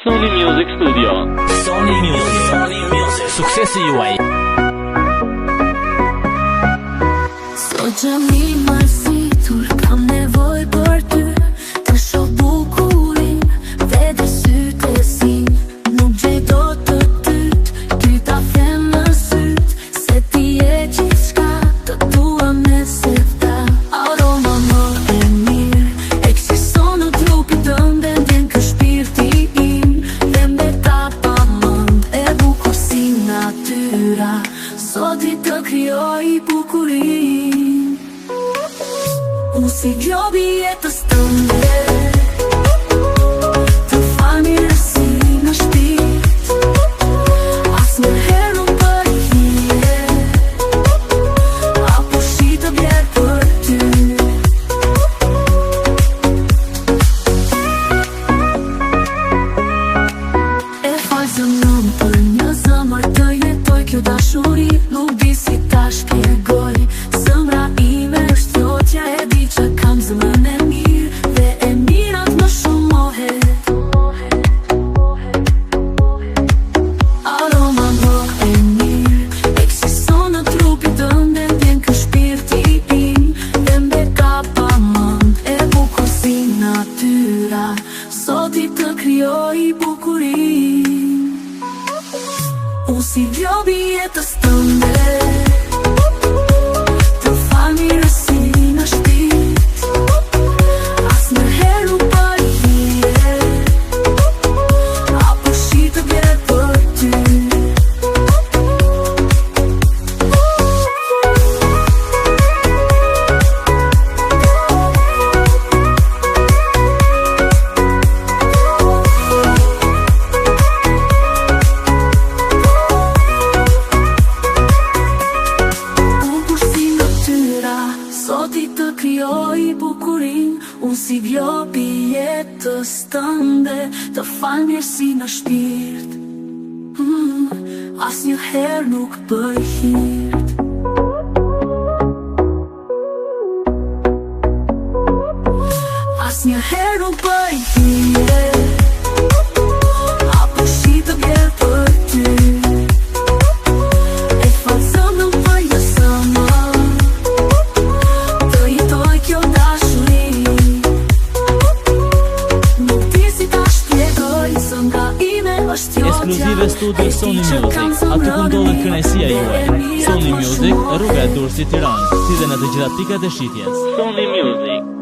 Sony Music Studio. Sony Music. Suksesi juaj. Sot që mi marsitur, kam nevoj për ty, të shoh bukurin, vete sytë e sin. Nuk gjej do të tyt, ty ta them në syt, se ti e gjithçka, të dua me sevda. Aroma më e mirë, ekziston në trupin tënd, dhe ndjen ky shpirti im, dhe mbeta pa mend, e bukur si natyra. Sot i të krijoj bukurinë. Unë si gjobi jetës tënde, të fal mirësi në shpirt, asnjëherë nuk bëj hije, apo shi të bjerë për ty. E fal zemrën për një zemër të jetoj kjo dashuri, nuk di si ta shpjegoj. Zemra ime është jotja, e di që kam zemrën e mirë, dhe e mirat më shumë mohet. Aroma më e mirë, ekziston në trupin tënd, dhe ndjen ky shpirti im, dhe mbeta pa mend, e bukur si natyra. Sot i të krijoj bukurinë. Unë si vjobi jetës tënde, të fal mirësi në shpirt, asnjëherë nuk bëj hije, apo shi të bjerë për ty. Sot i të krijoj bukurin, unë si vjobi jetës tënde, të fal mirësi në shpirt, asnjëherë nuk bëj hirt, asnjëherë nuk bëj hirt, apo shi të bjerë për ty. E fal zemrën për një zemër, kjo dashuri, nuk di si ta shpjegoj, zemra ime është jotja. Ekskluzive studio Sony Music, aty ku ndodhet kënaqësia juaj. Sony Music, rruga e Durrësit, Tiranë, si dhe në të gjitha pikat e shitjes. Sony Music.